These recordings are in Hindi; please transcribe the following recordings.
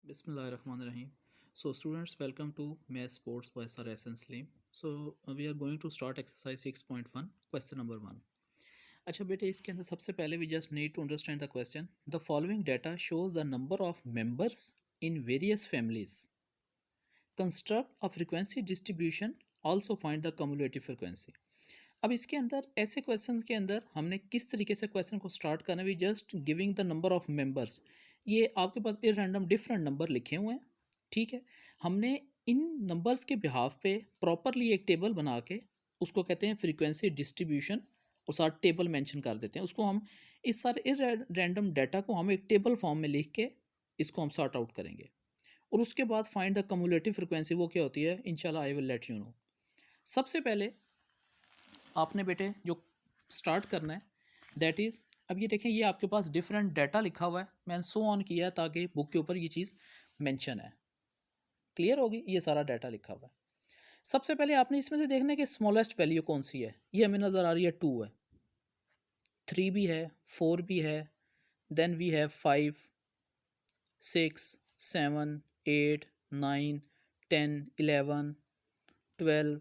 Bismillahirrahmanirrahim. So students, welcome to Math Sports by Sir SN Slim. So we are going to start exercise 6.1, question number 1. अच्छा बेटे, इसके अंदर सबसे पहले we just need to understand the question. The following data shows the number of members in various families. Construct a frequency distribution. Also find the cumulative frequency. अब इसके अंदर ऐसे क्वेश्चंस के अंदर हमने किस तरीके से क्वेश्चन को स्टार्ट करना है, we just giving the number of members. ये आपके पास इरैंडम डिफरेंट नंबर लिखे हुए हैं, ठीक है. हमने इन नंबर्स के बिहाफ पे प्रॉपरली एक टेबल बना के उसको कहते हैं फ्रीक्वेंसी डिस्ट्रीब्यूशन, और साथ टेबल मेंशन कर देते हैं. उसको हम इस सारे इरैंडम डाटा को हम एक टेबल फॉर्म में लिख के इसको हम सॉर्ट आउट करेंगे. और उसके बाद फाइंड द कम्युलेटिव फ्रिक्वेंसी, वो क्या होती है, इंशाल्लाह I will let you know. सबसे पहले आपने बेटे जो स्टार्ट करना है दैट इज़, अब ये देखें, ये आपके पास डिफरेंट डाटा लिखा हुआ है, मैंने सो ऑन किया है ताकि बुक के ऊपर ये चीज़ मेंशन है. क्लियर होगी, ये सारा डाटा लिखा हुआ है. सबसे पहले आपने इसमें से देखना है कि स्मॉलेस्ट वैल्यू कौन सी है. ये हमें नज़र आ रही है 2 है, 3 भी है, 4 भी है, देन वी हैव 5, 6, 7, 8, 9, 10, 11, 12.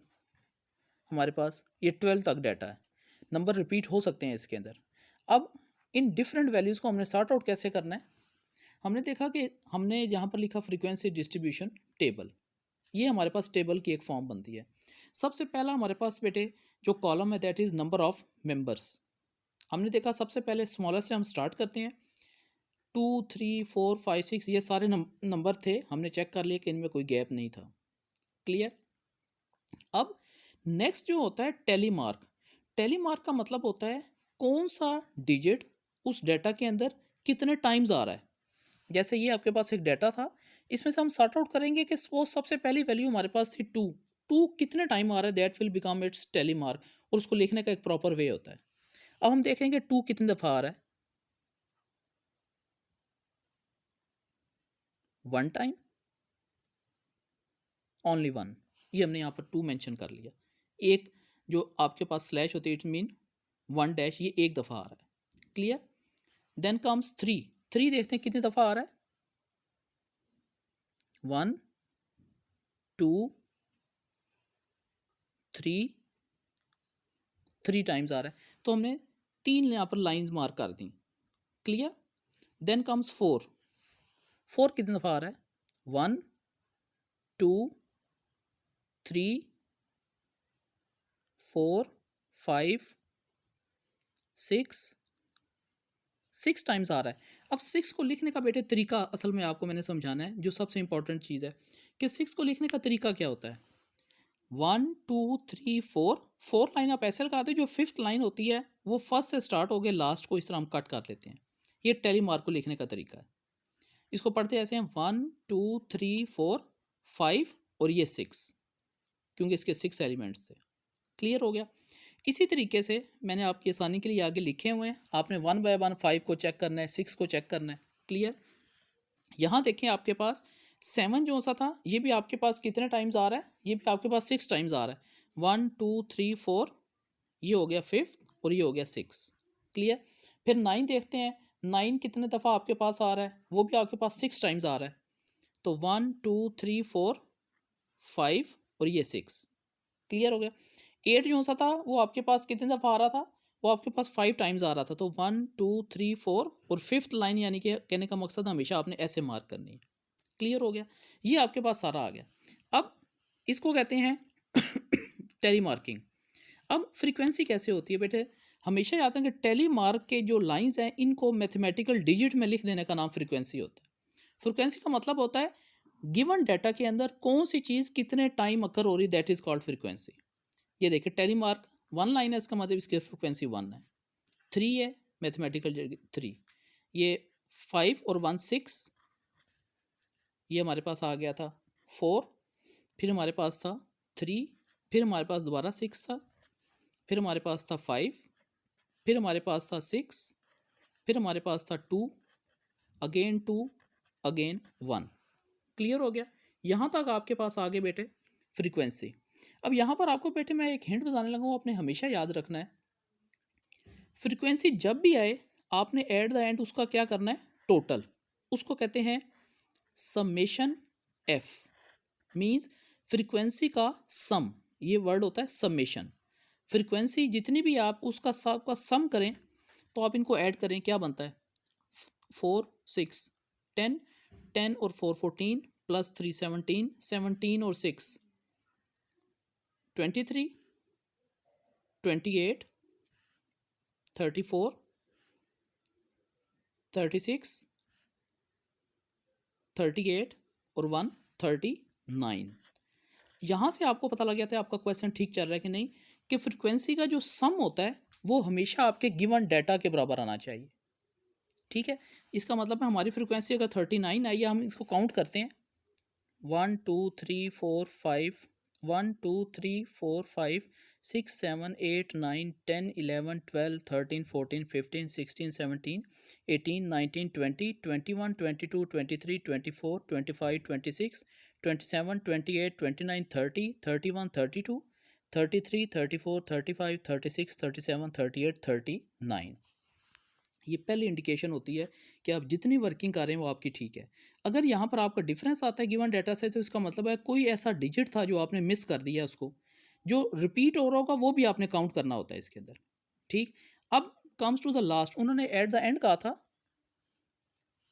हमारे पास ये 12 तक डाटा है. नंबर रिपीट हो सकते हैं इसके अंदर. अब इन डिफरेंट वैल्यूज़ को हमने सॉर्ट आउट कैसे करना है. हमने देखा कि हमने यहाँ पर लिखा फ्रीक्वेंसी डिस्ट्रीब्यूशन टेबल. ये हमारे पास टेबल की एक फॉर्म बनती है. सबसे पहला हमारे पास बेटे जो कॉलम है that is number of members. हमने देखा सबसे पहले स्मॉलर से हम स्टार्ट करते हैं. 2, 3, 4, 5, 6 ये सारे नंबर थे. हमने चेक कर लिया कि इनमें कोई गैप नहीं था. क्लियर. अब नेक्स्ट जो होता है टेली मार्क. टेली मार्क का मतलब होता है कौन सा डिजिट उस डाटा के अंदर कितने टाइम्स आ रहा है. जैसे ये आपके पास एक डाटा था, इसमें से हम सॉर्ट आउट करेंगे कि सपोज सबसे पहली वैल्यू हमारे पास थी 2. 2 कितने टाइम आ रहा है, that will become its tally mark. और उसको लिखने का एक प्रॉपर वे होता है. अब हम देखेंगे 2 कितनी दफ़ा आ रहा है. 1 टाइम, ओनली 1. ये हमने यहाँ पर 2 मेंशन कर लिया. एक जो आपके पास स्लैश होती है इट मीन 1 डैश, ये एक दफ़ा आ रहा है. क्लियर. Then comes 3. 3 देखते हैं कितनी दफ़ा आ रहा है. 1, 2, 3, 3 टाइम्स आ रहा है. तो हमने 3 यहाँ पर लाइंस मार्क कर दी. क्लियर. Then comes 4. 4 कितनी दफ़ा आ रहा है. 1, 2, 3, 4, 5, 6 टाइम्स आ रहा है. अब 6 को लिखने का बेटे तरीका असल में आपको मैंने समझाना है. जो सबसे इंपॉर्टेंट चीज़ है कि 6 को लिखने का तरीका क्या होता है. 1, 2, 3, 4 लाइन आप ऐसे लगाते हो, जो 5th लाइन होती है वो फर्स्ट से स्टार्ट हो गए लास्ट को इस तरह हम कट कर लेते हैं. ये टेली मार्क को लिखने का तरीका है. इसको पढ़ते ऐसे हैं 1, 2, 3, 4, 5 और ये 6, क्योंकि इसके 6 एलिमेंट्स थे. क्लियर हो गया. इसी तरीके से मैंने आपकी आसानी के लिए आगे लिखे हुए हैं. आपने 1 बाय 1 5 को चेक करना है, 6 को चेक करना है. क्लियर. यहाँ देखें आपके पास 7 जो सा था, ये भी आपके पास कितने टाइम्स आ रहा है, ये भी आपके पास 6 टाइम्स आ रहा है. 1, 2, 3, 4, ये हो गया 5th और ये हो गया 6. क्लियर. फिर 9 देखते हैं. 9 कितने दफ़ा आपके पास आ रहा है, वो भी आपके पास 6 टाइम्स आ रहा है. तो 1, 2, 3, 4, 5 और ये 6. क्लियर हो गया. 8 जो सा था वो आपके पास कितने दफ़ा आ रहा था, वो आपके पास 5 टाइम्स आ रहा था. तो 1, 2, 3, 4 और 5th लाइन, यानी कि कहने का मकसद हमेशा आपने ऐसे मार्क करनी है. क्लियर हो गया. ये आपके पास सारा आ गया. अब इसको कहते हैं टेली मार्किंग. अब फ्रीक्वेंसी कैसे होती है बेटे, हमेशा याद है कि टेली मार्क के जो लाइंस हैं इनको मैथमेटिकल डिजिट में लिख देने का नाम फ्रीक्वेंसी होता है. फ्रीक्वेंसी का मतलब होता है गिवन डाटा के अंदर कौन सी चीज़ कितने टाइम अकर हो रही, दैट इज़ कॉल्ड फ्रीक्वेंसी. ये देखिए टेली मार्क 1 लाइन है, इसका मतलब इसकी फ्रीक्वेंसी 1 है. 3 है, मैथमेटिकल 3. ये 5 और 1 6, ये हमारे पास आ गया था 4. फिर हमारे पास था 3. फिर हमारे पास दोबारा 6 था. फिर हमारे पास था 5. फिर हमारे पास था 6. फिर हमारे पास था 2, अगेन 2, अगेन 1. क्लियर हो गया. यहाँ तक आपके पास आगे बेटे फ्रीक्वेंसी. अब यहाँ पर आपको बेटे मैं एक हिंट बताने लगा हूँ, आपने हमेशा याद रखना है. फ्रीक्वेंसी जब भी आए आपने एट द एंड उसका क्या करना है, टोटल. उसको कहते हैं समेशन एफ मीन्स फ्रीक्वेंसी का सम, ये वर्ड होता है समेशन। फ्रीक्वेंसी जितनी भी आप उसका सबका सम करें तो आप इनको ऐड करें, क्या बनता है 4 6 10, 10 और 4 14 प्लस 3 17, 17 और 6 23, 28, 34, 36, 38 और 1 39। यहाँ से आपको पता लग गया था आपका क्वेश्चन ठीक चल रहा है कि नहीं, कि फ्रीक्वेंसी का जो सम होता है वो हमेशा आपके गिवन डाटा के बराबर आना चाहिए। ठीक है, इसका मतलब है हमारी फ्रीक्वेंसी अगर 39 आई है, हम इसको काउंट करते हैं 1 2 3 4 5, 1 2 3 4 5 6 7 8 9 10 11 12 13 14 15 16 17 18 19 20 21 22 23 24 25 26 27 28 29 30 31 32 33 34 35 36 37 38 39। ये पहली इंडिकेशन होती है कि आप जितनी वर्किंग कर रहे हैं वो आपकी ठीक है। अगर यहाँ पर आपका डिफरेंस आता है गिवन डाटा से, तो इसका मतलब है कोई ऐसा डिजिट था जो आपने मिस कर दिया, उसको जो रिपीट हो रहा होगा वो भी आपने काउंट करना होता है इसके अंदर। ठीक, अब कम्स टू द लास्ट, उन्होंने एट द एंड कहा था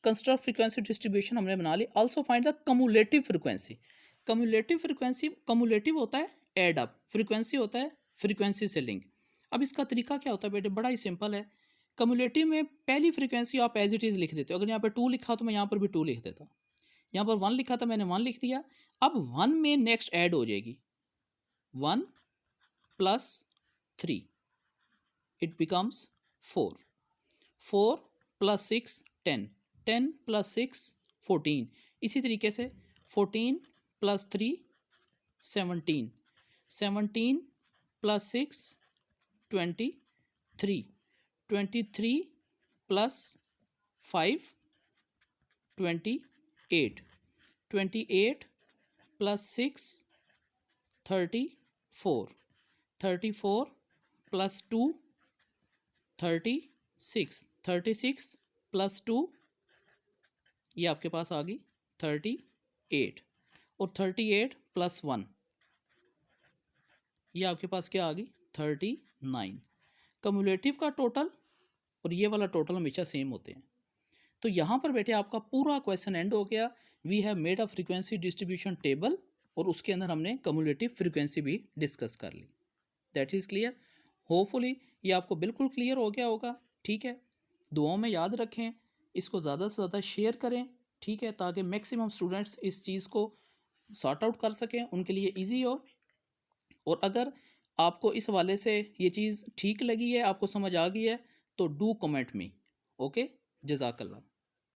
कंस्ट्रक्ट फ्रीक्वेंसी डिस्ट्रीब्यूशन हमने बना ली, also find the cumulative frequency. Cumulative frequency, cumulative होता है एड अप, फ्रीक्वेंसी होता है फ्रीक्वेंसी से लिंक। अब इसका तरीका क्या होता है बेटे, बड़ा ही सिंपल है। कम्युलेटिव में पहली फ्रीक्वेंसी आप एज इट इज़ लिख देते हो, अगर यहाँ पर 2 लिखा तो मैं यहाँ पर भी 2 लिख देता, यहाँ पर 1 लिखा था मैंने 1 लिख दिया। अब 1 में नेक्स्ट ऐड हो जाएगी 1 plus 3, it becomes 4, 4 plus 6 10, 10 plus 6 14, इसी तरीके से 14 plus 3 17, 17 plus 6 23, 23 plus 5 28, 28 plus 6 34, 34 plus 2 36, 36 plus 2, ये आपके पास आ गई 38, और 38 प्लस 1, ये आपके पास क्या आ गई 39। कम्युलेटिव का टोटल और ये वाला टोटल हमेशा सेम होते हैं। तो यहाँ पर बेटे आपका पूरा क्वेश्चन एंड हो गया। We have made a frequency distribution table और उसके अंदर हमने कम्युलेटिव फ्रीक्वेंसी भी डिस्कस कर ली। That is clear. होपफुली ये आपको बिल्कुल क्लियर हो गया होगा। ठीक है, दुआओं में याद रखें, इसको ज़्यादा से ज़्यादा शेयर करें। ठीक है, ताकि मैक्सिमम स्टूडेंट्स इस चीज़ को सॉर्ट आउट कर सकें, उनके लिए ईजी हो। और अगर आपको इस हवाले से ये चीज़ ठीक लगी है, आपको समझ आ गई है, तो डू कमेंट मी। ओके, जज़ाकल्लाह।